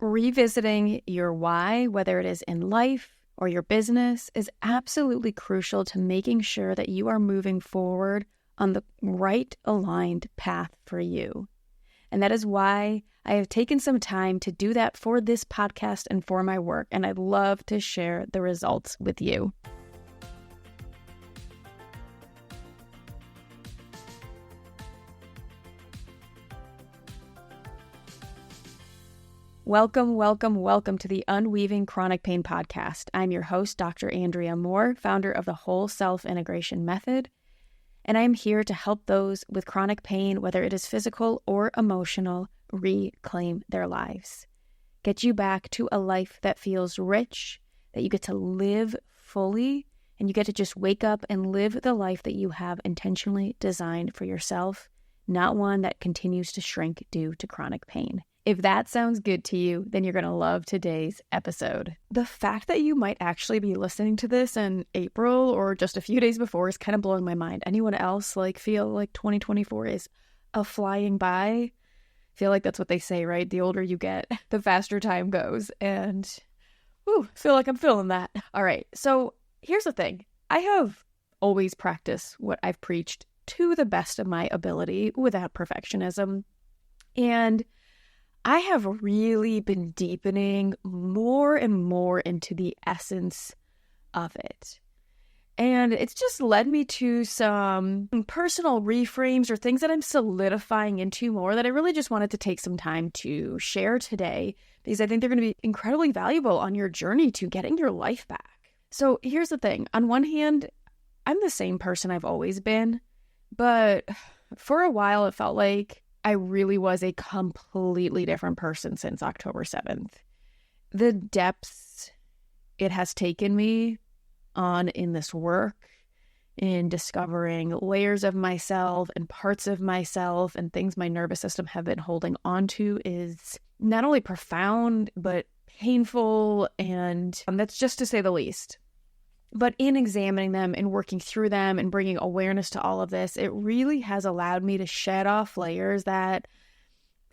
Revisiting your why, whether it is in life or your business, is absolutely crucial to making sure that you are moving forward on the right aligned path for you. And that is why I have taken some time to do that for this podcast and for my work, and I'd love to share the results with you. Welcome, welcome, welcome to the Unweaving Chronic Pain Podcast. I'm your host, Dr. Andrea Moore, founder of the Whole Self Integration Method, and I am here to help those with chronic pain, whether it is physical or emotional, reclaim their lives. Get you back to a life that feels rich, that you get to live fully, and you get to just wake up and live the life that you have intentionally designed for yourself, not one that continues to shrink due to chronic pain. If that sounds good to you, then you're going to love today's episode. The fact that you might actually be listening to this in April or just a few days before is kind of blowing my mind. Anyone else feel like 2024 is a flying by? I feel like that's what they say, right? The older you get, the faster time goes. And feel like I'm feeling that. All right. So here's the thing. I have always practiced what I've preached to the best of my ability without perfectionism. And I have really been deepening more and more into the essence of it. And it's just led me to some personal reframes or things that I'm solidifying into more that I really just wanted to take some time to share today because I think they're going to be incredibly valuable on your journey to getting your life back. So here's the thing. On one hand, I'm the same person I've always been, but for a while it felt like I really was a completely different person since October 7th. The depths it has taken me on in this work, in discovering layers of myself and parts of myself and things my nervous system have been holding onto is not only profound, but painful, and that's just to say the least. But in examining them and working through them and bringing awareness to all of this, it really has allowed me to shed off layers that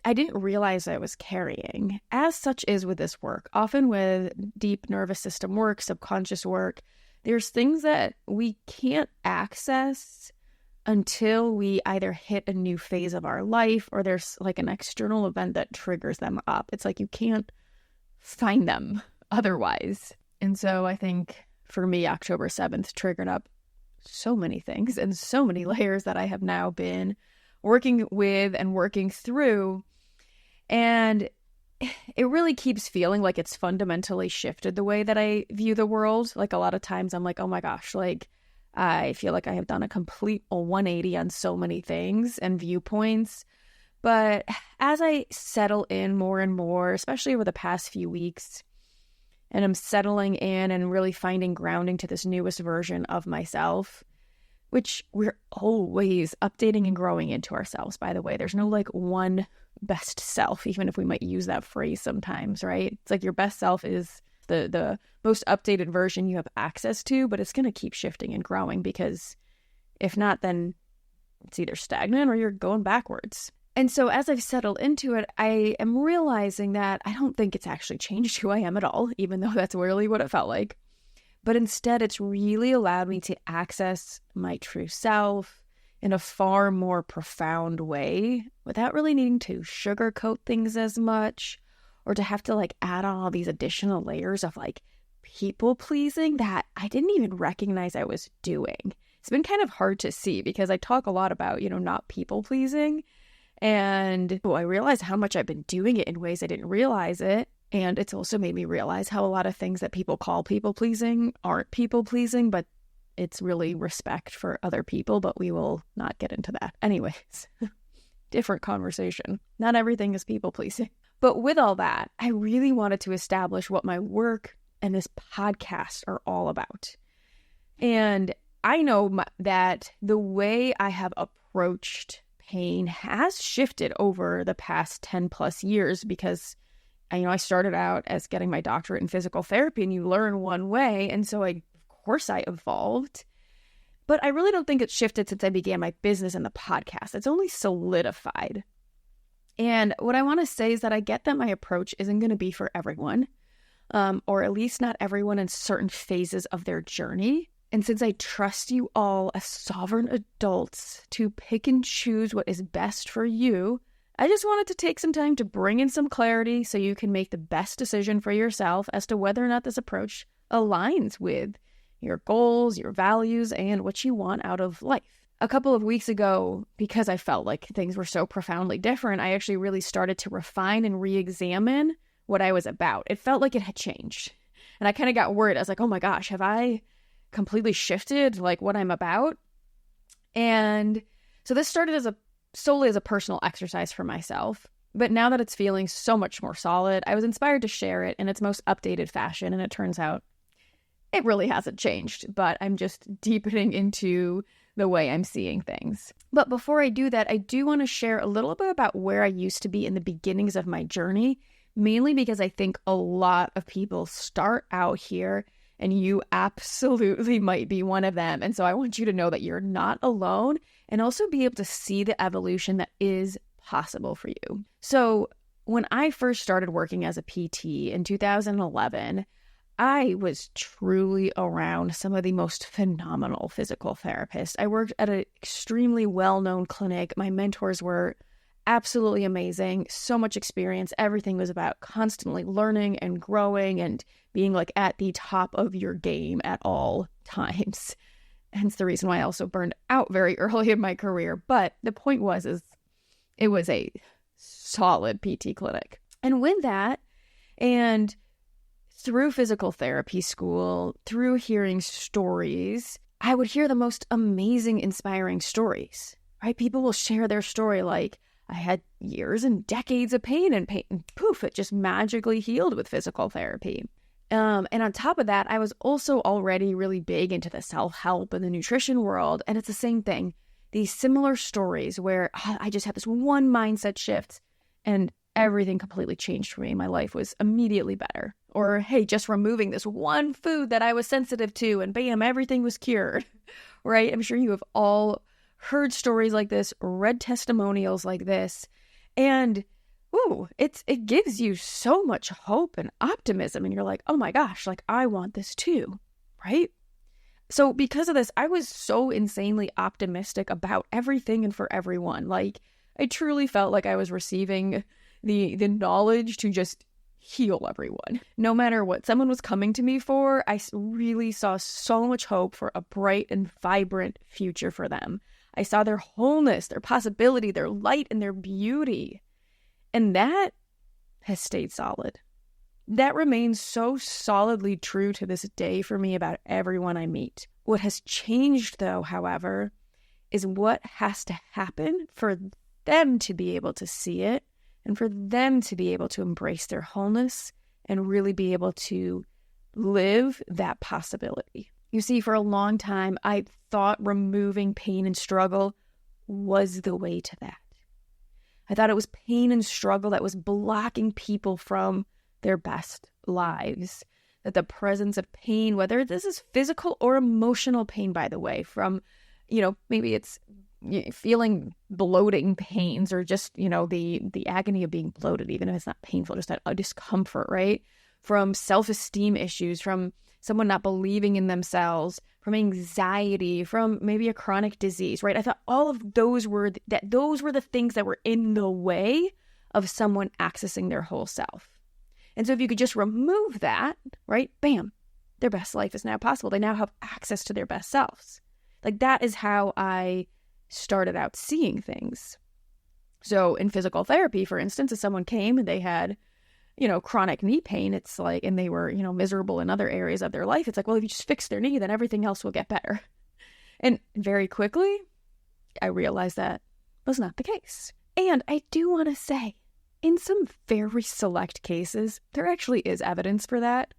I didn't realize I was carrying. As such is with this work, often with deep nervous system work, subconscious work, there's things that we can't access until we either hit a new phase of our life or there's like an external event that triggers them up. It's like you can't find them otherwise. And so I think for me, October 7th triggered up so many things and so many layers that I have now been working with and working through. And it really keeps feeling like it's fundamentally shifted the way that I view the world. Like a lot of times I'm like, oh my gosh, I feel like I have done a complete 180 on so many things and viewpoints. But as I settle in more and more, especially over the past few weeks, and I'm settling in and really finding grounding to this newest version of myself, which we're always updating and growing into ourselves, by the way. There's no one best self, even if we might use that phrase sometimes, right? It's like your best self is the most updated version you have access to, but it's going to keep shifting and growing because if not, then it's either stagnant or you're going backwards. And so as I've settled into it, I am realizing that I don't think it's actually changed who I am at all, even though that's really what it felt like. But instead, it's really allowed me to access my true self in a far more profound way without really needing to sugarcoat things as much or to have to add on all these additional layers of people pleasing that I didn't even recognize I was doing. It's been kind of hard to see because I talk a lot about, not people pleasing. And I realized how much I've been doing it in ways I didn't realize it. And it's also made me realize how a lot of things that people call people-pleasing aren't people-pleasing, but it's really respect for other people, but we will not get into that. Anyways, different conversation. Not everything is people-pleasing. But with all that, I really wanted to establish what my work and this podcast are all about. And I know that the way I have approached pain has shifted over the past 10 plus years because I started out as getting my doctorate in physical therapy and you learn one way. And so of course I evolved, but I really don't think it's shifted since I began my business and the podcast. It's only solidified. And what I want to say is that I get that my approach isn't going to be for everyone, or at least not everyone in certain phases of their journey. And since I trust you all as sovereign adults to pick and choose what is best for you, I just wanted to take some time to bring in some clarity so you can make the best decision for yourself as to whether or not this approach aligns with your goals, your values, and what you want out of life. A couple of weeks ago, because I felt like things were so profoundly different, I actually really started to refine and re-examine what I was about. It felt like it had changed. And I kind of got worried. I was like, oh my gosh, have I completely shifted like what I'm about? And so this started solely as a personal exercise for myself. But now that it's feeling so much more solid, I was inspired to share it in its most updated fashion. And it turns out it really hasn't changed, but I'm just deepening into the way I'm seeing things. But before I do that, I do want to share a little bit about where I used to be in the beginnings of my journey, mainly because I think a lot of people start out here, and you absolutely might be one of them. And so I want you to know that you're not alone, and also be able to see the evolution that is possible for you. So when I first started working as a PT in 2011, I was truly around some of the most phenomenal physical therapists. I worked at an extremely well-known clinic. My mentors were absolutely amazing. So much experience. Everything was about constantly learning and growing and being like at the top of your game at all times. Hence the reason why I also burned out very early in my career. But the point is it was a solid PT clinic. And with that, and through physical therapy school, through hearing stories, I would hear the most amazing, inspiring stories, right? People will share their story like, I had years and decades of pain, and poof, it just magically healed with physical therapy. And on top of that, I was also already really big into the self-help and the nutrition world. And it's the same thing. These similar stories where I just had this one mindset shift and everything completely changed for me. My life was immediately better. Or, hey, just removing this one food that I was sensitive to and bam, everything was cured, right? I'm sure you have all heard stories like this, read testimonials like this, and it gives you so much hope and optimism. And you're like, oh my gosh, like I want this too, right? So because of this, I was so insanely optimistic about everything and for everyone. Like I truly felt like I was receiving the knowledge to just heal everyone. No matter what someone was coming to me for, I really saw so much hope for a bright and vibrant future for them. I saw their wholeness, their possibility, their light, and their beauty. And that has stayed solid. That remains so solidly true to this day for me about everyone I meet. What has changed, though, however, is what has to happen for them to be able to see it and for them to be able to embrace their wholeness and really be able to live that possibility. You see, for a long time, I thought removing pain and struggle was the way to that. I thought it was pain and struggle that was blocking people from their best lives. That the presence of pain, whether this is physical or emotional pain, by the way, from, maybe it's feeling bloating pains or just, the agony of being bloated, even if it's not painful, just that discomfort, right? From self-esteem issues, from someone not believing in themselves, from anxiety, from maybe a chronic disease, right? I thought all of those were the things that were in the way of someone accessing their whole self. And so if you could just remove that, right, bam, their best life is now possible. They now have access to their best selves. Like that is how I started out seeing things. So in physical therapy, for instance, if someone came and they had, chronic knee pain, it's like, and they were, miserable in other areas of their life, it's like, well, if you just fix their knee, then everything else will get better. And very quickly, I realized that was not the case. And I do want to say, in some very select cases, there actually is evidence for that.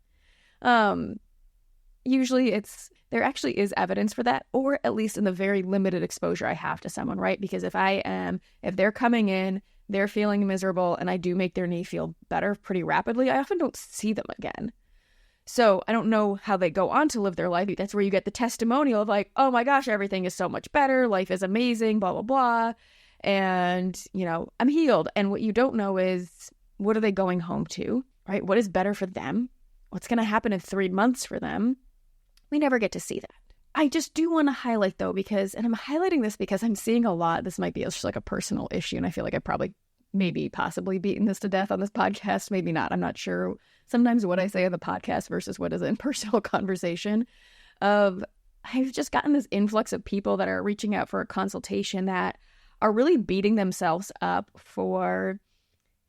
Usually there actually is evidence for that, or at least in the very limited exposure I have to someone, right? Because if they're coming in, they're feeling miserable, and I do make their knee feel better pretty rapidly, I often don't see them again. So I don't know how they go on to live their life. That's where you get the testimonial of like, oh my gosh, everything is so much better. Life is amazing, blah, blah, blah. and, I'm healed. And what you don't know is, what are they going home to, right? What is better for them? What's going to happen in 3 months for them? We never get to see that. I just do want to highlight though, and I'm highlighting this because I'm seeing a lot, this might be just like a personal issue, and I feel like I probably possibly beaten this to death on this podcast, maybe not, I'm not sure. Sometimes what I say on the podcast versus what is in personal conversation I've just gotten this influx of people that are reaching out for a consultation that are really beating themselves up for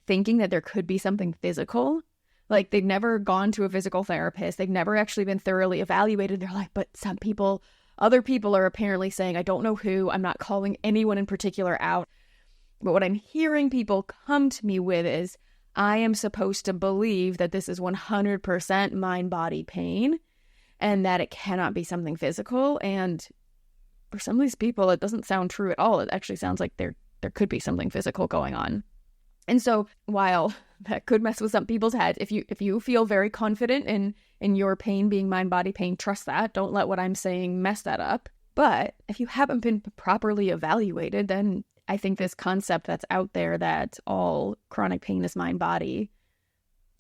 thinking that there could be something physical. Like they've never gone to a physical therapist. They've never actually been thoroughly evaluated. They're like, but other people are apparently saying, I don't know who, I'm not calling anyone in particular out. But what I'm hearing people come to me with is, I am supposed to believe that this is 100% mind-body pain and that it cannot be something physical. And for some of these people, it doesn't sound true at all. It actually sounds like there could be something physical going on. And so while that could mess with some people's heads, if you feel very confident in your pain being mind-body pain, trust that. Don't let what I'm saying mess that up. But if you haven't been properly evaluated, then I think this concept that's out there that all chronic pain is mind-body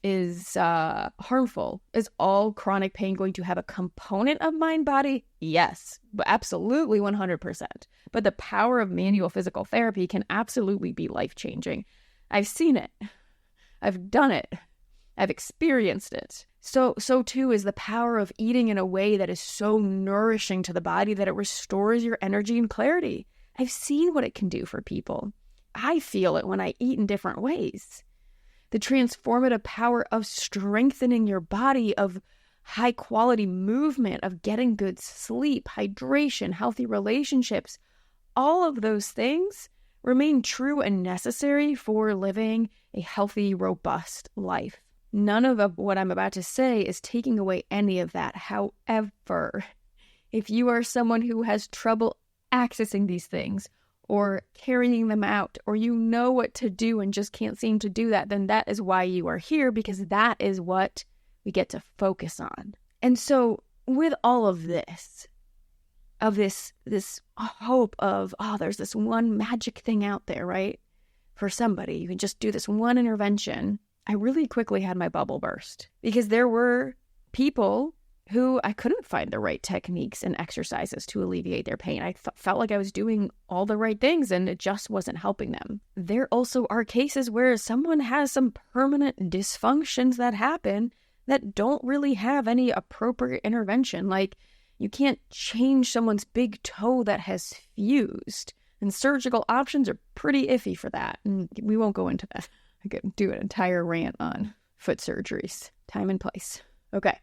is harmful. Is all chronic pain going to have a component of mind-body? Yes, but absolutely 100%. But the power of manual physical therapy can absolutely be life-changing. I've seen it. I've done it. I've experienced it. So too is the power of eating in a way that is so nourishing to the body that it restores your energy and clarity. I've seen what it can do for people. I feel it when I eat in different ways. The transformative power of strengthening your body, of high quality movement, of getting good sleep, hydration, healthy relationships, all of those things remain true and necessary for living a healthy, robust life. None of what I'm about to say is taking away any of that. However, if you are someone who has trouble accessing these things or carrying them out, or you know what to do and just can't seem to do that, then that is why you are here, because that is what we get to focus on. And so with all of this, this hope of, there's this one magic thing out there, right? For somebody, you can just do this one intervention. I really quickly had my bubble burst, because there were people who I couldn't find the right techniques and exercises to alleviate their pain. I felt like I was doing all the right things and it just wasn't helping them. There also are cases where someone has some permanent dysfunctions that happen that don't really have any appropriate intervention. Like, you can't change someone's big toe that has fused, and surgical options are pretty iffy for that. And we won't go into that. I could do an entire rant on foot surgeries, time and place. Okay.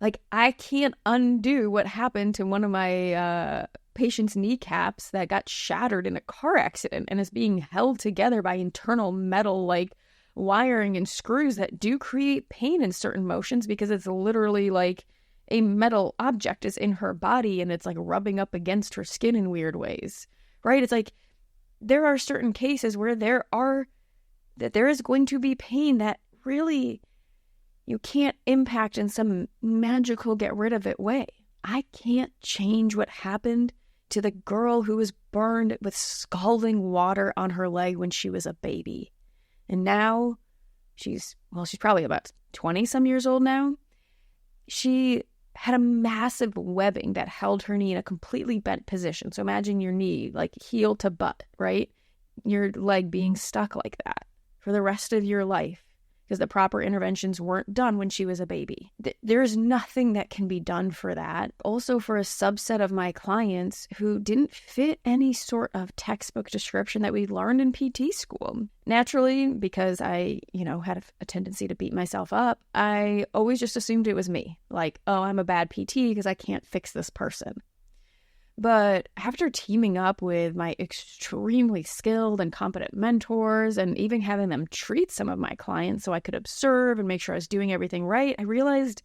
Like, I can't undo what happened to one of my patient's kneecaps that got shattered in a car accident and is being held together by internal metal, like wiring and screws that do create pain in certain motions, because it's literally like a metal object is in her body and it's like rubbing up against her skin in weird ways, right? It's like there are certain cases where there is going to be pain that really you can't impact in some magical get rid of it way. I can't change what happened to the girl who was burned with scalding water on her leg when she was a baby. And now she's probably about 20 some years old now. She had a massive webbing that held her knee in a completely bent position. So imagine your knee like heel to butt, right? Your leg being stuck like that for the rest of your life, because the proper interventions weren't done when she was a baby. There's nothing that can be done for that. Also, for a subset of my clients who didn't fit any sort of textbook description that we learned in PT school. Naturally, because I, had a tendency to beat myself up, I always just assumed it was me. Like, I'm a bad PT because I can't fix this person. But after teaming up with my extremely skilled and competent mentors, and even having them treat some of my clients so I could observe and make sure I was doing everything right, I realized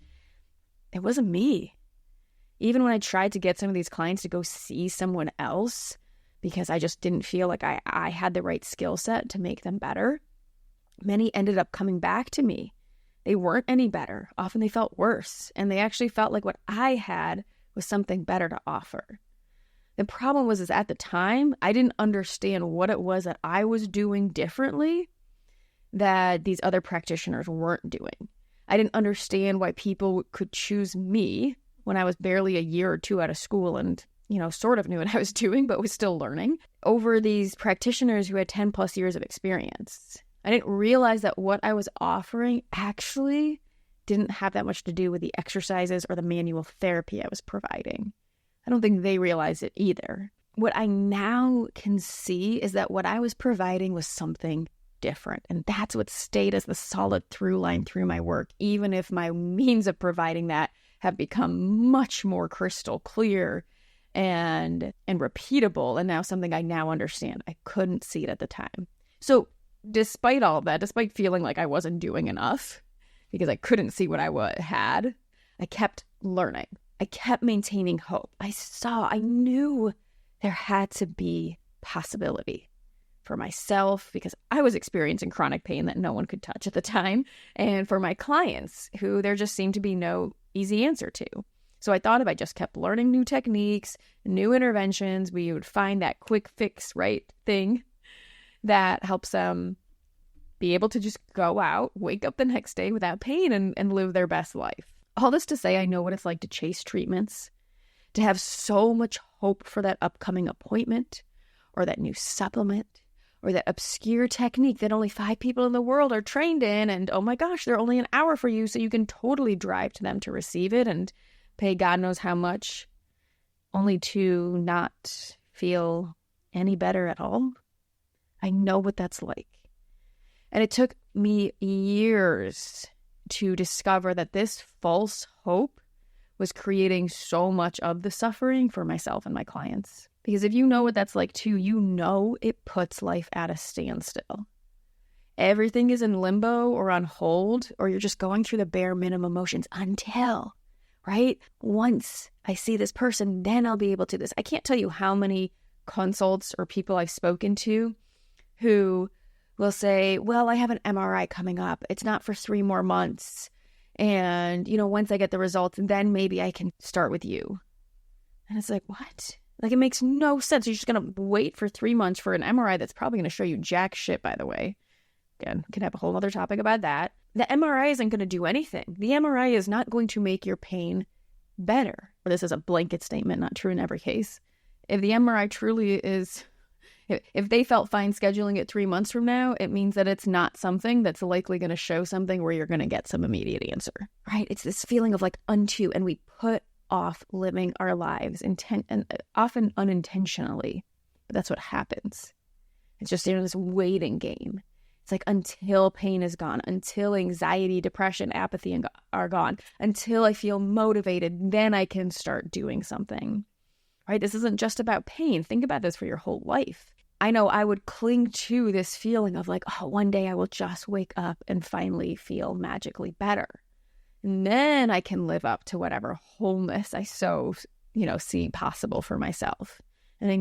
it wasn't me. Even when I tried to get some of these clients to go see someone else, because I just didn't feel like I had the right skill set to make them better, many ended up coming back to me. They weren't any better. Often they felt worse, and they actually felt like what I had was something better to offer. The problem was is at the time, I didn't understand what it was that I was doing differently that these other practitioners weren't doing. I didn't understand why people could choose me when I was barely a year or two out of school and, sort of knew what I was doing, but was still learning, over these practitioners who had 10 plus years of experience. I didn't realize that what I was offering actually didn't have that much to do with the exercises or the manual therapy I was providing. I don't think they realized it either. What I now can see is that what I was providing was something different. And that's what stayed as the solid through line through my work, even if my means of providing that have become much more crystal clear and repeatable. And now something I now understand. I couldn't see it at the time. So despite all that, despite feeling like I wasn't doing enough because I couldn't see what I had, I kept learning. I kept maintaining hope. I knew there had to be possibility for myself because I was experiencing chronic pain that no one could touch at the time, and for my clients who there just seemed to be no easy answer to. So I thought if I just kept learning new techniques, new interventions, we would find that quick fix, right, thing that helps them be able to just go out, wake up the next day without pain and live their best life. All this to say, I know what it's like to chase treatments, to have so much hope for that upcoming appointment or that new supplement or that obscure technique that only 5 people in the world are trained in. And oh my gosh, they're only an hour for you, so you can totally drive to them to receive it and pay God knows how much, only to not feel any better at all. I know what that's like. And it took me years to discover that this false hope was creating so much of the suffering for myself and my clients. Because if you know what that's like too, it puts life at a standstill. Everything is in limbo or on hold, or you're just going through the bare minimum motions until, right? Once I see this person, then I'll be able to do this. I can't tell you how many consults or people I've spoken to who will say, well, I have an MRI coming up. It's not for 3 more months. And, once I get the results, then maybe I can start with you. And it's like, what? Like, it makes no sense. You're just going to wait for 3 months for an MRI that's probably going to show you jack shit, by the way. Again, we can have a whole other topic about that. The MRI isn't going to do anything. The MRI is not going to make your pain better. This is a blanket statement, not true in every case. If the MRI truly is... If they felt fine scheduling it 3 months from now, it means that it's not something that's likely going to show something where you're going to get some immediate answer, right? It's this feeling of like unto, and we put off living our lives and often unintentionally, but that's what happens. It's just this waiting game. It's like until pain is gone, until anxiety, depression, apathy are gone, until I feel motivated, then I can start doing something, right? This isn't just about pain. Think about this for your whole life. I know I would cling to this feeling of like, oh, one day I will just wake up and finally feel magically better. And then I can live up to whatever wholeness I see possible for myself. And I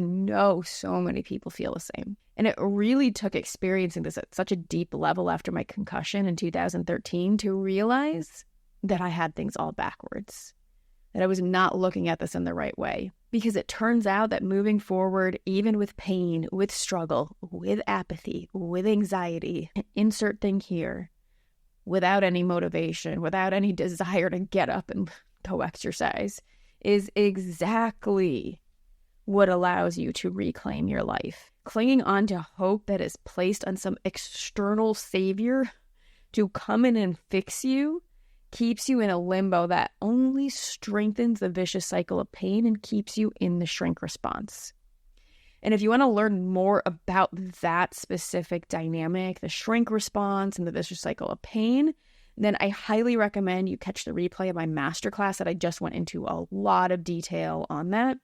know so many people feel the same. And it really took experiencing this at such a deep level after my concussion in 2013 to realize that I had things all backwards, that I was not looking at this in the right way. Because it turns out that moving forward, even with pain, with struggle, with apathy, with anxiety, insert thing here, without any motivation, without any desire to get up and go exercise, is exactly what allows you to reclaim your life. Clinging on to hope that is placed on some external savior to come in and fix you keeps you in a limbo that only strengthens the vicious cycle of pain and keeps you in the shrink response. And if you want to learn more about that specific dynamic, the shrink response and the vicious cycle of pain, then I highly recommend you catch the replay of my masterclass that I just went into a lot of detail on that.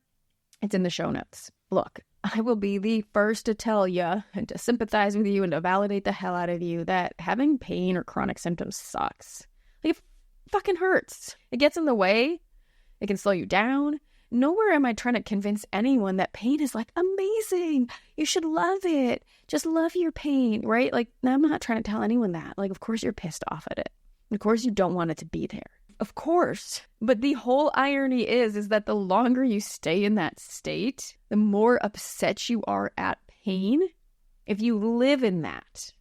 It's in the show notes. Look, I will be the first to tell you and to sympathize with you and to validate the hell out of you that having pain or chronic symptoms sucks. Like, it fucking hurts. It gets in the way. It can slow you down. Nowhere am I trying to convince anyone that pain is like amazing. You should love it. Just love your pain, right? Like, I'm not trying to tell anyone that. Like, of course you're pissed off at it. Of course you don't want it to be there. Of course. But the whole irony is that the longer you stay in that state, the more upset you are at pain. If you live in that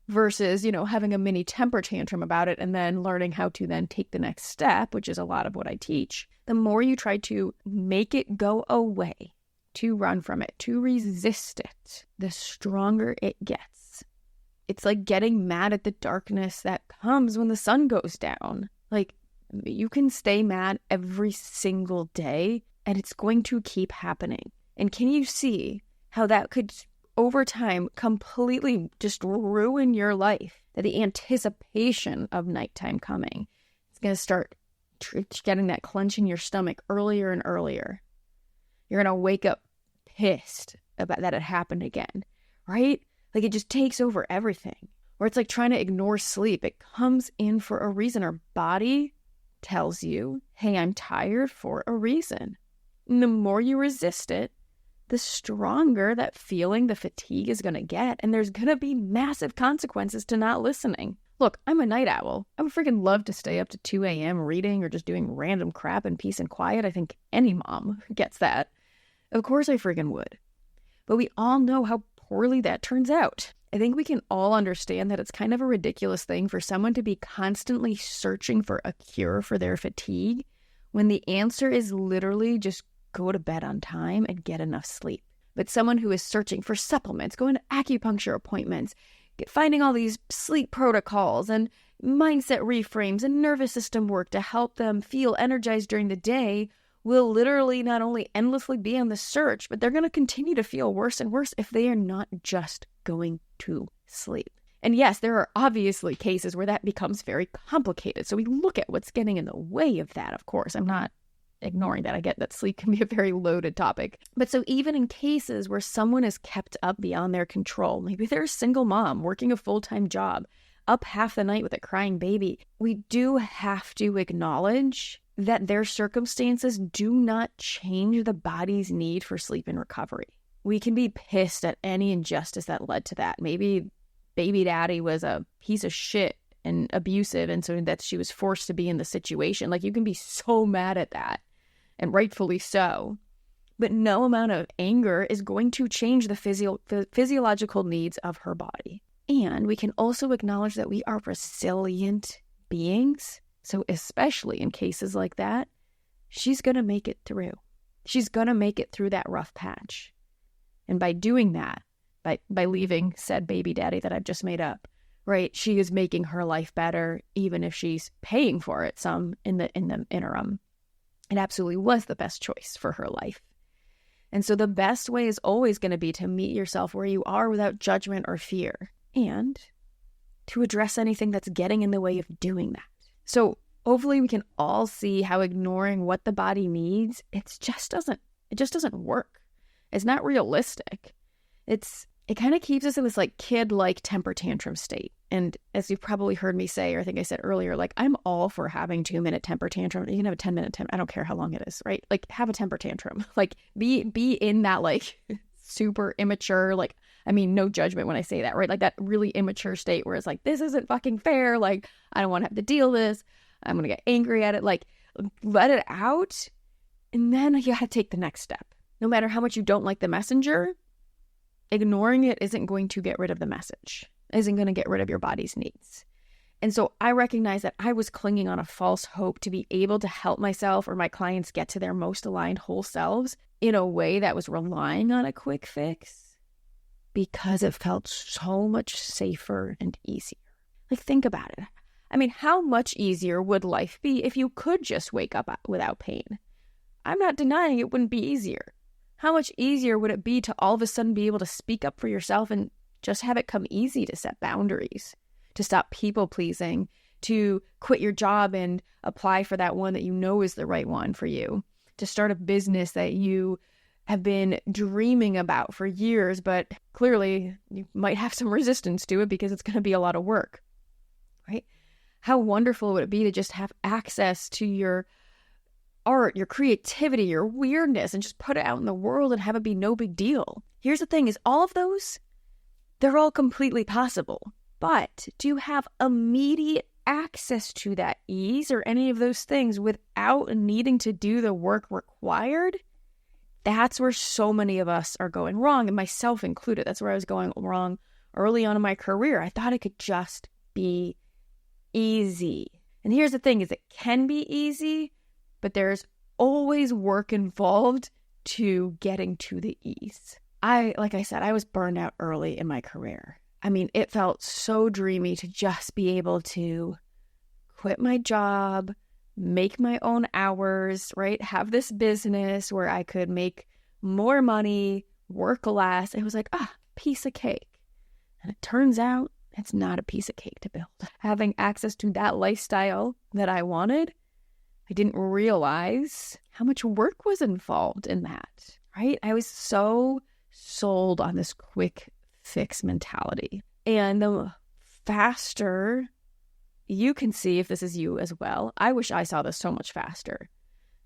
versus, having a mini temper tantrum about it and then learning how to then take the next step, which is a lot of what I teach, the more you try to make it go away, to run from it, to resist it, the stronger it gets. It's like getting mad at the darkness that comes when the sun goes down. Like, you can stay mad every single day and it's going to keep happening. And can you see how that could, over time, completely just ruin your life? That the anticipation of nighttime coming is going to start getting that clench in your stomach earlier and earlier. You're going to wake up pissed about that it happened again, right? Like, it just takes over everything. Or it's like trying to ignore sleep. It comes in for a reason. Our body tells you, hey, I'm tired for a reason. And the more you resist it, the stronger that feeling, the fatigue is going to get. And there's going to be massive consequences to not listening. Look, I'm a night owl. I would freaking love to stay up to 2 a.m. reading or just doing random crap in peace and quiet. I think any mom gets that. Of course I freaking would. But we all know how poorly that turns out. I think we can all understand that it's kind of a ridiculous thing for someone to be constantly searching for a cure for their fatigue when the answer is literally just go to bed on time and get enough sleep. But someone who is searching for supplements, going to acupuncture appointments, finding all these sleep protocols and mindset reframes and nervous system work to help them feel energized during the day will literally not only endlessly be on the search, but they're going to continue to feel worse and worse if they are not just going to sleep. And yes, there are obviously cases where that becomes very complicated. So we look at what's getting in the way of that, of course. I'm not ignoring that. I get that sleep can be a very loaded topic. But so even in cases where someone is kept up beyond their control, maybe they're a single mom working a full-time job, up half the night with a crying baby, we do have to acknowledge that their circumstances do not change the body's need for sleep and recovery. We can be pissed at any injustice that led to that. Maybe baby daddy was a piece of shit and abusive, and so that she was forced to be in the situation. Like, you can be so mad at that, and rightfully so. But no amount of anger is going to change the physiological needs of her body. And we can also acknowledge that we are resilient beings. So especially in cases like that, she's going to make it through. She's going to make it through that rough patch. And by doing that, by leaving said baby daddy that I've just made up, right, she is making her life better, even if she's paying for it some in the interim. It absolutely was the best choice for her life. And so the best way is always going to be to meet yourself where you are without judgment or fear, and to address anything that's getting in the way of doing that. So hopefully we can all see how ignoring what the body needs, it just doesn't work. It's not realistic. It kind of keeps us in this like kid-like temper tantrum state. And as you've probably heard me say, or I think I said earlier, like, I'm all for having 2-minute temper tantrum. You can have a 10-minute temper. I don't care how long it is, right? Like, have a temper tantrum. Like, be in that like super immature, like, I mean, no judgment when I say that, right? Like that really immature state where it's like, this isn't fucking fair. Like, I don't want to have to deal with this. I'm going to get angry at it. Like, let it out. And then you have to take the next step. No matter how much you don't like the messenger, ignoring it isn't going to get rid of the message, isn't going to get rid of your body's needs. And so I recognize that I was clinging on a false hope to be able to help myself or my clients get to their most aligned whole selves in a way that was relying on a quick fix, because it felt so much safer and easier. Like, think about it. I mean, how much easier would life be if you could just wake up without pain? I'm not denying it wouldn't be easier. How much easier would it be to all of a sudden be able to speak up for yourself and just have it come easy to set boundaries, to stop people pleasing, to quit your job and apply for that one that you know is the right one for you, to start a business that you have been dreaming about for years, but clearly you might have some resistance to it because it's going to be a lot of work, right? How wonderful would it be to just have access to your art, your creativity, your weirdness, and just put it out in the world and have it be no big deal? Here's the thing, is all of those, they're all completely possible. But to have immediate access to that ease or any of those things without needing to do the work required, that's where so many of us are going wrong, and myself included. That's where I was going wrong early on in my career. I thought it could just be easy. And here's the thing is it can be easy, but there's always work involved to getting to the ease. Like I said, I was burned out early in my career. I mean, it felt so dreamy to just be able to quit my job, make my own hours, right? Have this business where I could make more money, work less. It was like, piece of cake. And it turns out it's not a piece of cake to build. Having access to that lifestyle that I wanted, I didn't realize how much work was involved in that, right? I was so sold on this quick fix mentality. And the faster you can see if this is you as well. I wish I saw this so much faster.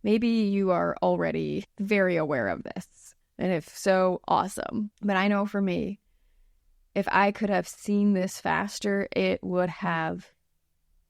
Maybe you are already very aware of this. And if so, awesome. But I know for me, if I could have seen this faster, it would have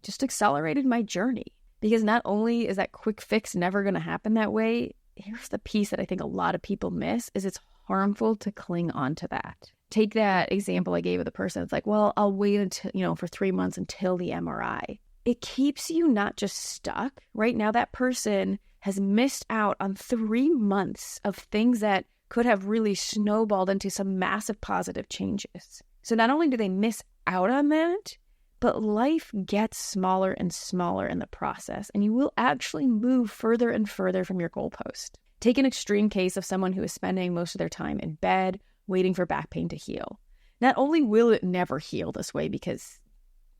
just accelerated my journey. Because not only is that quick fix never going to happen that way, here's the piece that I think a lot of people miss, is it's harmful to cling on to that. Take that example I gave of the person. It's like, well, I'll wait until, for 3 months until the MRI. It keeps you not just stuck. Right now, that person has missed out on 3 months of things that could have really snowballed into some massive positive changes. So not only do they miss out on that, but life gets smaller and smaller in the process, and you will actually move further and further from your goalpost. Take an extreme case of someone who is spending most of their time in bed, waiting for back pain to heal. Not only will it never heal this way, because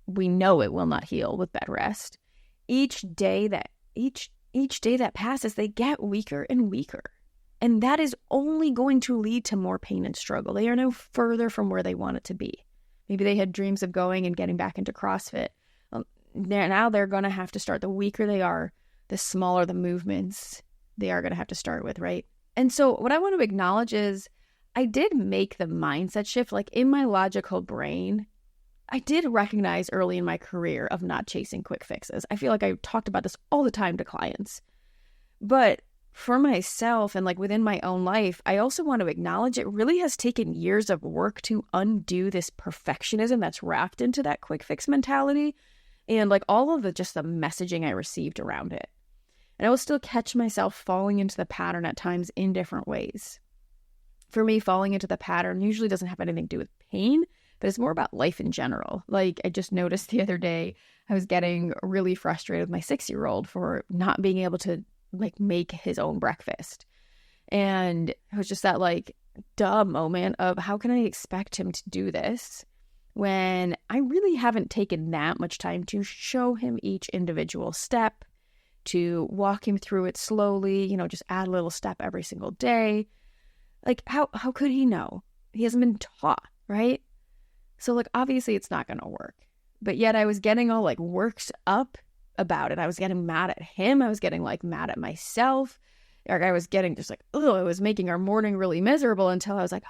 we know it will not heal with bed rest, each day that passes, they get weaker and weaker. And that is only going to lead to more pain and struggle. They are no further from where they want it to be. Maybe they had dreams of going and getting back into CrossFit. Now they're going to have to start. The weaker they are, the smaller the movements they are going to have to start with, right? And so what I want to acknowledge is I did make the mindset shift. Like in my logical brain, I did recognize early in my career of not chasing quick fixes. I feel like I talked about this all the time to clients. But for myself and like within my own life, I also want to acknowledge it really has taken years of work to undo this perfectionism that's wrapped into that quick fix mentality and like all of the messaging I received around it. And I will still catch myself falling into the pattern at times in different ways. For me, falling into the pattern usually doesn't have anything to do with pain, but it's more about life in general. Like I just noticed the other day, I was getting really frustrated with my 6-year-old for not being able to make his own breakfast. And it was just that duh moment of how can I expect him to do this when I really haven't taken that much time to show him each individual step, to walk him through it slowly, just add a little step every single day. Like how could he know? He hasn't been taught, right? So obviously it's not going to work. But yet I was getting all worked up about it. I was getting mad at him. I was getting mad at myself. I was getting just it was making our morning really miserable until I was like,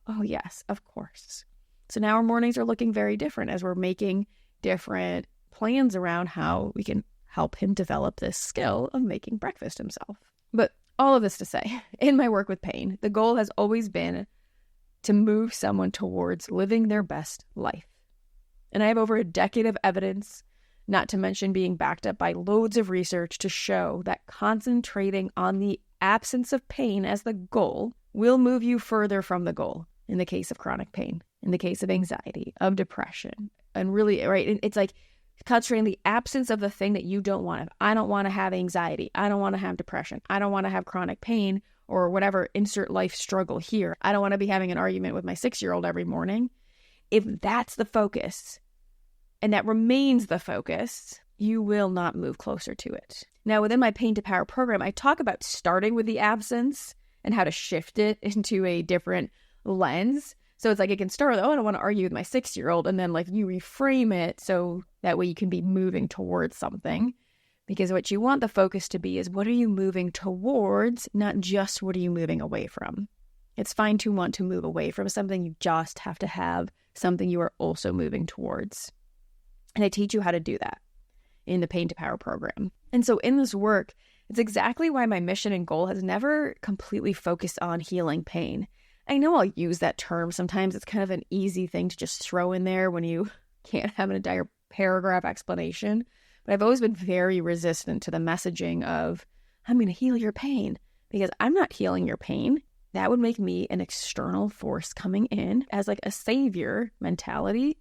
oh yes, of course. So now our mornings are looking very different as we're making different plans around how we can help him develop this skill of making breakfast himself. But all of this to say, in my work with pain, the goal has always been to move someone towards living their best life. And I have over a decade of evidence, not to mention being backed up by loads of research to show that concentrating on the absence of pain as the goal will move you further from the goal in the case of chronic pain, in the case of anxiety, of depression. And really, right, it's concentrating the absence of the thing that you don't want. If I don't want to have anxiety, I don't want to have depression, I don't want to have chronic pain or whatever, insert life struggle here. I don't want to be having an argument with my 6-year-old every morning. If that's the focus, and that remains the focus, you will not move closer to it. Now, within my Pain to Power program, I talk about starting with the absence and how to shift it into a different lens. So it's it can start with, I don't want to argue with my 6-year-old, and then you reframe it so that way you can be moving towards something. Because what you want the focus to be is what are you moving towards, not just what are you moving away from. It's fine to want to move away from something. You just have to have something you are also moving towards. And I teach you how to do that. in the Pain to Power program. And so in this work, it's exactly why my mission and goal has never completely focused on healing pain. I know I'll use that term. Sometimes it's kind of an easy thing to just throw in there when you can't have an entire paragraph explanation. But I've always been very resistant to the messaging of, I'm going to heal your pain, because I'm not healing your pain. That would make me an external force coming in as like a savior mentality.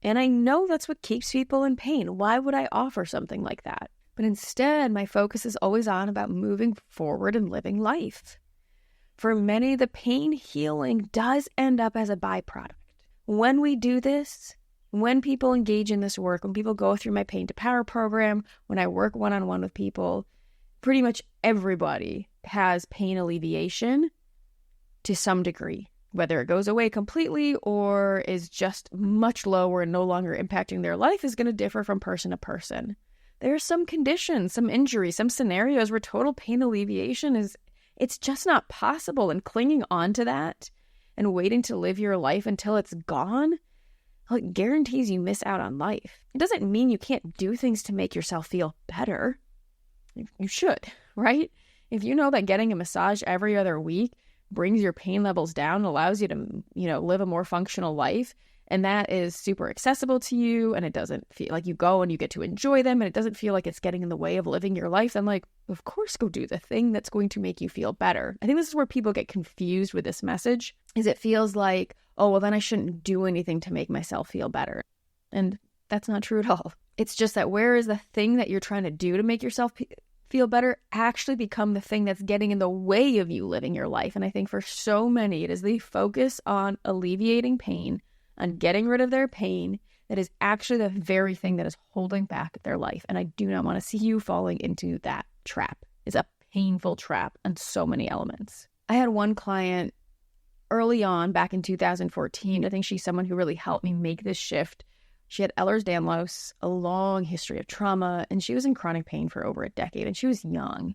And I know that's what keeps people in pain. Why would I offer something like that? But instead, my focus is always on about moving forward and living life. For many, the pain healing does end up as a byproduct. When we do this, when people engage in this work, when people go through my Pain to Power program, when I work one-on-one with people, pretty much everybody has pain alleviation to some degree. Whether it goes away completely or is just much lower and no longer impacting their life is going to differ from person to person. There are some conditions, some injuries, some scenarios where total pain alleviation it's just not possible, and clinging on to that and waiting to live your life until it's gone, like, guarantees you miss out on life. It doesn't mean you can't do things to make yourself feel better. You should, right? If you know that getting a massage every other week brings your pain levels down, allows you to, live a more functional life, and that is super accessible to you, and it doesn't feel like you go and you get to enjoy them, and it doesn't feel like it's getting in the way of living your life, then of course go do the thing that's going to make you feel better. I think this is where people get confused with this message, is it feels like, oh, well, then I shouldn't do anything to make myself feel better. And that's not true at all. It's just that where is the thing that you're trying to do to make yourself feel better actually become the thing that's getting in the way of you living your life. And I think for so many, it is the focus on alleviating pain, on getting rid of their pain, that is actually the very thing that is holding back their life. And I do not want to see you falling into that trap. It's a painful trap on so many elements. I had one client early on back in 2014. I think she's someone who really helped me make this shift. She had Ehlers-Danlos, a long history of trauma, and she was in chronic pain for over a decade, and she was young.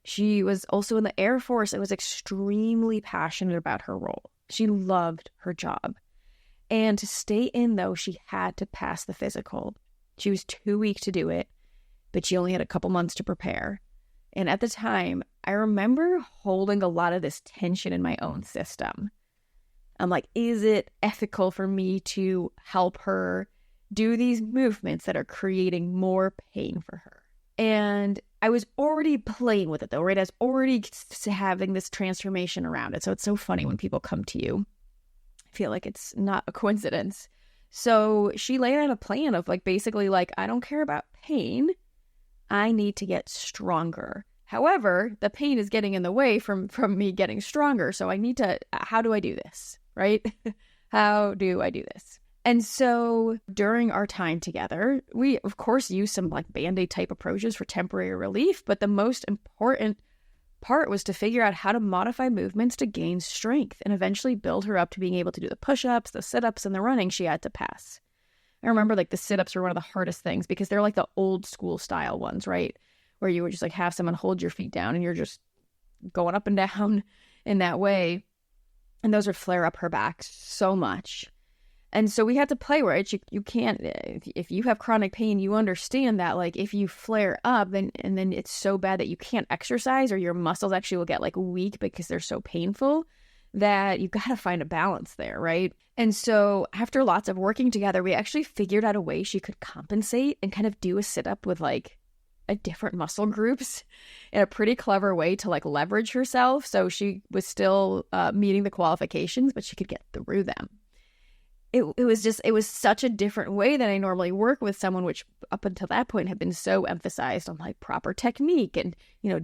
She was also in the Air Force and was extremely passionate about her role. She loved her job. And to stay in, though, she had to pass the physical. She was too weak to do it, but she only had a couple months to prepare. And at the time, I remember holding a lot of this tension in my own system. I'm like, is it ethical for me to help her do these movements that are creating more pain for her? And I was already playing with it, though, right? I was already having this transformation around it. So it's so funny when people come to you. I feel like it's not a coincidence. So she laid out a plan of basically I don't care about pain. I need to get stronger. However, the pain is getting in the way from me getting stronger. So I need to, how do I do this? Right? How do I do this? And so during our time together, we of course use some Band-Aid type approaches for temporary relief, but the most important part was to figure out how to modify movements to gain strength and eventually build her up to being able to do the push-ups, the sit-ups, and the running she had to pass. I remember the sit-ups were one of the hardest things because they're the old school style ones, right? Where you would just have someone hold your feet down and you're just going up and down in that way. And those would flare up her back so much. And so we had to play where you can't, if you have chronic pain, you understand that if you flare up then it's so bad that you can't exercise, or your muscles actually will get weak because they're so painful, that you've got to find a balance there, right? And so after lots of working together, we actually figured out a way she could compensate and kind of do a sit-up with a different muscle groups in a pretty clever way to leverage herself. So she was still meeting the qualifications, but she could get through them. It was such a different way than I normally work with someone, which up until that point had been so emphasized on proper technique and,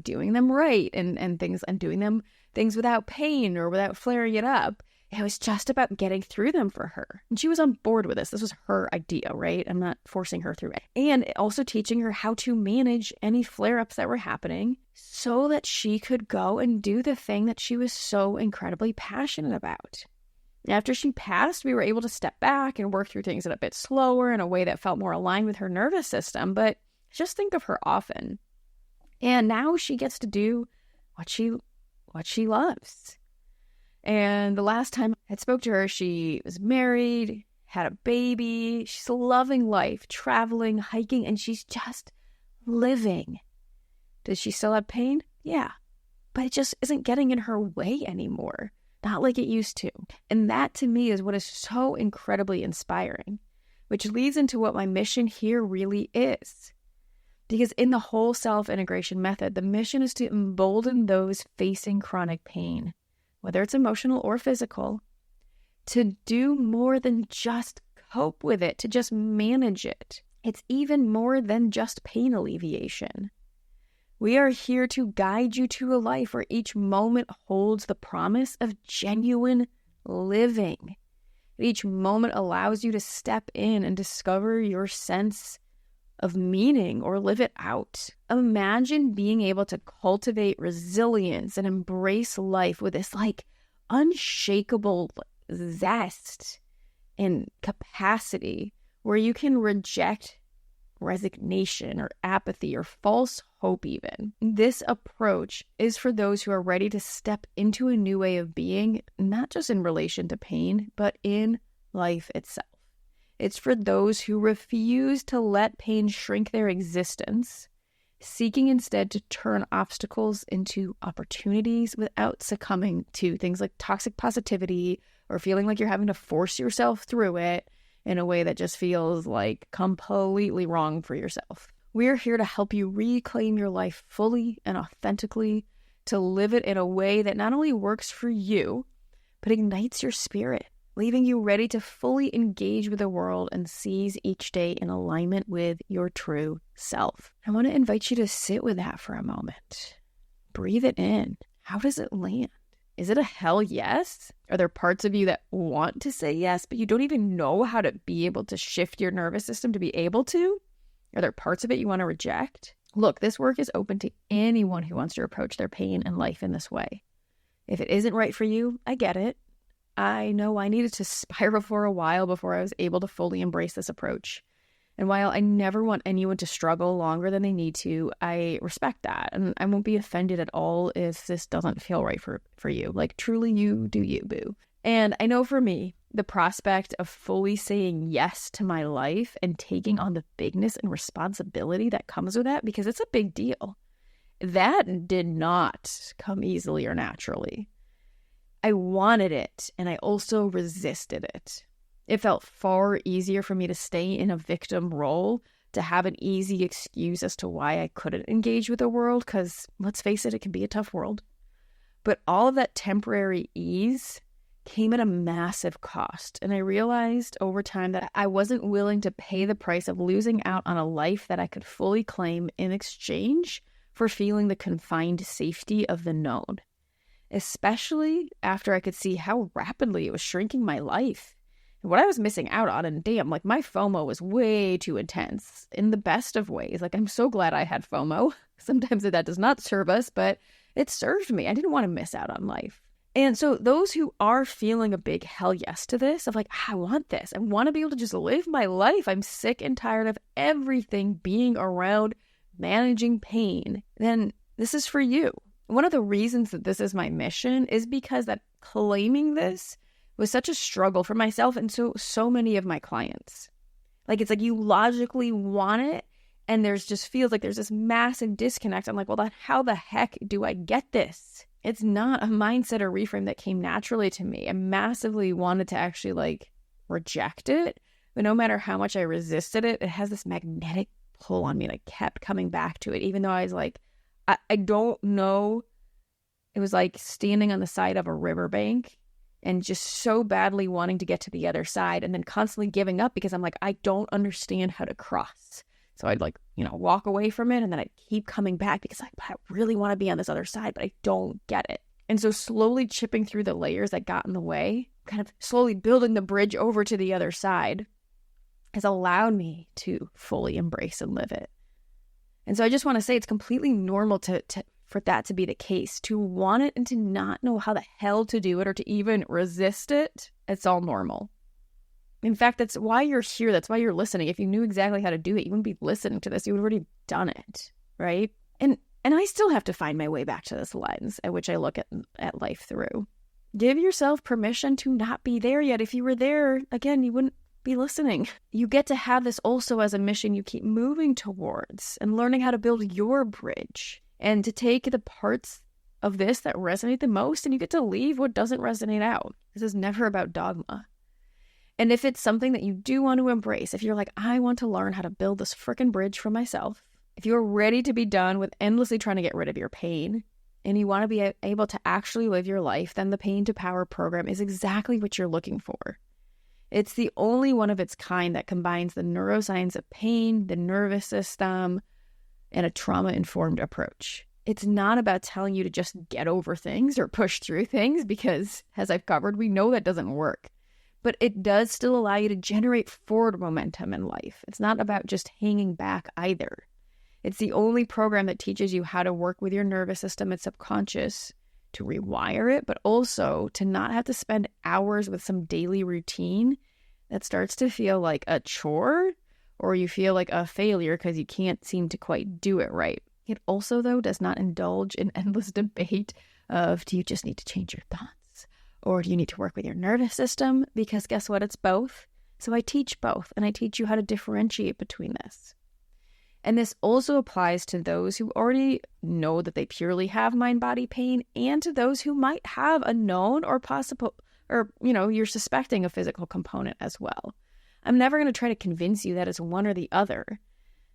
doing them right and things, and doing them things without pain or without flaring it up. It was just about getting through them for her. And she was on board with this. This was her idea, right? I'm not forcing her through it. And also teaching her how to manage any flare-ups that were happening so that she could go and do the thing that she was so incredibly passionate about. After she passed, we were able to step back and work through things a bit slower in a way that felt more aligned with her nervous system. But just think of her often. And now she gets to do what she loves. And the last time I spoke to her, she was married, had a baby. She's loving life, traveling, hiking, and she's just living. Does she still have pain? Yeah. But it just isn't getting in her way anymore. Not like it used to. And that to me is what is so incredibly inspiring, which leads into what my mission here really is. Because in the whole self-integration method, the mission is to embolden those facing chronic pain, whether it's emotional or physical, to do more than just cope with it, to just manage it. It's even more than just pain alleviation. We are here to guide you to a life where each moment holds the promise of genuine living. Each moment allows you to step in and discover your sense of meaning or live it out. Imagine being able to cultivate resilience and embrace life with this unshakable zest and capacity where you can reject resignation or apathy or false hope even. This approach is for those who are ready to step into a new way of being, not just in relation to pain, but in life itself. It's for those who refuse to let pain shrink their existence, seeking instead to turn obstacles into opportunities without succumbing to things like toxic positivity or feeling like you're having to force yourself through it in a way that just feels like completely wrong for yourself. We're here to help you reclaim your life fully and authentically, to live it in a way that not only works for you, but ignites your spirit, leaving you ready to fully engage with the world and seize each day in alignment with your true self. I want to invite you to sit with that for a moment. Breathe it in. How does it land? Is it a hell yes? Are there parts of you that want to say yes, but you don't even know how to be able to shift your nervous system to be able to? Are there parts of it you want to reject? Look, this work is open to anyone who wants to approach their pain and life in this way. If it isn't right for you, I get it. I know I needed to spiral for a while before I was able to fully embrace this approach. And while I never want anyone to struggle longer than they need to, I respect that. And I won't be offended at all if this doesn't feel right for you. Truly you do you, boo. And I know for me, the prospect of fully saying yes to my life and taking on the bigness and responsibility that comes with that, because it's a big deal, that did not come easily or naturally. I wanted it, and I also resisted it. It felt far easier for me to stay in a victim role, to have an easy excuse as to why I couldn't engage with the world, because let's face it, it can be a tough world. But all of that temporary ease came at a massive cost, and I realized over time that I wasn't willing to pay the price of losing out on a life that I could fully claim in exchange for feeling the confined safety of the known, especially after I could see how rapidly it was shrinking my life and what I was missing out on. And damn, my FOMO was way too intense in the best of ways. I'm so glad I had FOMO. Sometimes that does not serve us, but it served me. I didn't want to miss out on life. And so those who are feeling a big hell yes to this, of I want this. I want to be able to just live my life. I'm sick and tired of everything being around managing pain. Then this is for you. One of the reasons that this is my mission is because that claiming this was such a struggle for myself and so many of my clients. It's you logically want it, and there's just feels like there's this massive disconnect. I'm well, then how the heck do I get this? It's not a mindset or reframe that came naturally to me. I massively wanted to actually reject it, but no matter how much I resisted it, it has this magnetic pull on me, and I kept coming back to it, even though I was I don't know. It was like standing on the side of a riverbank and just so badly wanting to get to the other side, and then constantly giving up because I'm I don't understand how to cross. So I'd walk away from it, and then I'd keep coming back because I really want to be on this other side, but I don't get it. And so slowly chipping through the layers that got in the way, kind of slowly building the bridge over to the other side, has allowed me to fully embrace and live it. And so I just want to say it's completely normal for that to be the case, to want it and to not know how the hell to do it or to even resist it. It's all normal. In fact, that's why you're here. That's why you're listening. If you knew exactly how to do it, you wouldn't be listening to this. You would have already done it, right? And I still have to find my way back to this lens at which I look at life through. Give yourself permission to not be there yet. If you were there, again, you wouldn't be listening. You get to have this also as a mission you keep moving towards and learning how to build your bridge and to take the parts of this that resonate the most, and you get to leave what doesn't resonate out. This is never about dogma. And if it's something that you do want to embrace, if you're like, I want to learn how to build this frickin' bridge for myself, if you're ready to be done with endlessly trying to get rid of your pain, and you want to be able to actually live your life, then the Pain to Power program is exactly what you're looking for. It's the only one of its kind that combines the neuroscience of pain, the nervous system, and a trauma-informed approach. It's not about telling you to just get over things or push through things because, as I've covered, we know that doesn't work. But it does still allow you to generate forward momentum in life. It's not about just hanging back either. It's the only program that teaches you how to work with your nervous system and subconscious to rewire it, but also to not have to spend hours with some daily routine that starts to feel like a chore, or you feel like a failure because you can't seem to quite do it right. It also, though, does not indulge in endless debate of, do you just need to change your thoughts? Or do you need to work with your nervous system? Because guess what? It's both. So I teach both, and I teach you how to differentiate between this. And this also applies to those who already know that they purely have mind-body pain, and to those who might have a known or possible, or, you're suspecting a physical component as well. I'm never going to try to convince you that it's one or the other.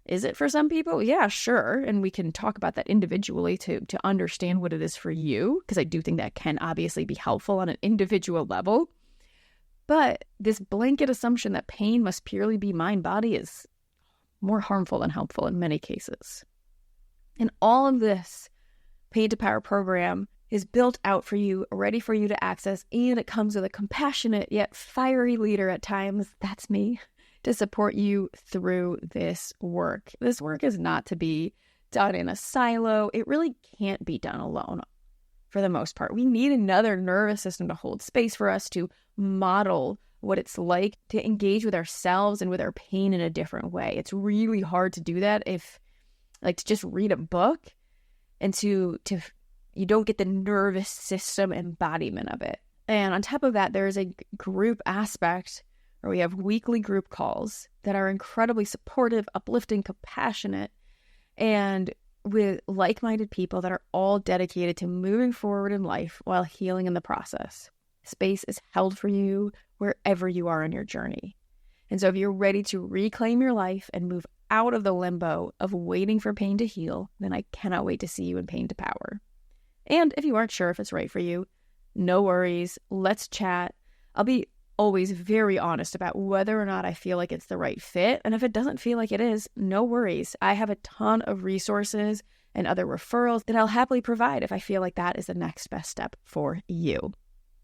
Is it for some people? Yeah, sure. And we can talk about that individually to understand what it is for you, because I do think that can obviously be helpful on an individual level. But this blanket assumption that pain must purely be mind-body is more harmful than helpful in many cases. And all of this Pain to Power program is built out for you, ready for you to access, and it comes with a compassionate yet fiery leader at times, that's me, to support you through this work. This work is not to be done in a silo. It really can't be done alone for the most part. We need another nervous system to hold space for us to model what it's like to engage with ourselves and with our pain in a different way. It's really hard to do that if, to just read a book and to you don't get the nervous system embodiment of it. And on top of that, there's a group aspect where we have weekly group calls that are incredibly supportive, uplifting, compassionate, and with like-minded people that are all dedicated to moving forward in life while healing in the process. Space is held for you wherever you are on your journey. And so if you're ready to reclaim your life and move out of the limbo of waiting for pain to heal, then I cannot wait to see you in Pain to Power. And if you aren't sure if it's right for you, no worries. Let's chat. I'll be always very honest about whether or not I feel like it's the right fit. And if it doesn't feel like it is, no worries. I have a ton of resources and other referrals that I'll happily provide if I feel like that is the next best step for you.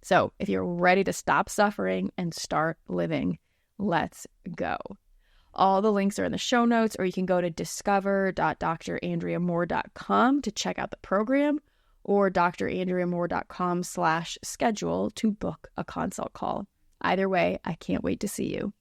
So if you're ready to stop suffering and start living, let's go. All the links are in the show notes, or you can go to discover.drandreamore.com to check out the program, or drandreamore.com/schedule to book a consult call. Either way, I can't wait to see you.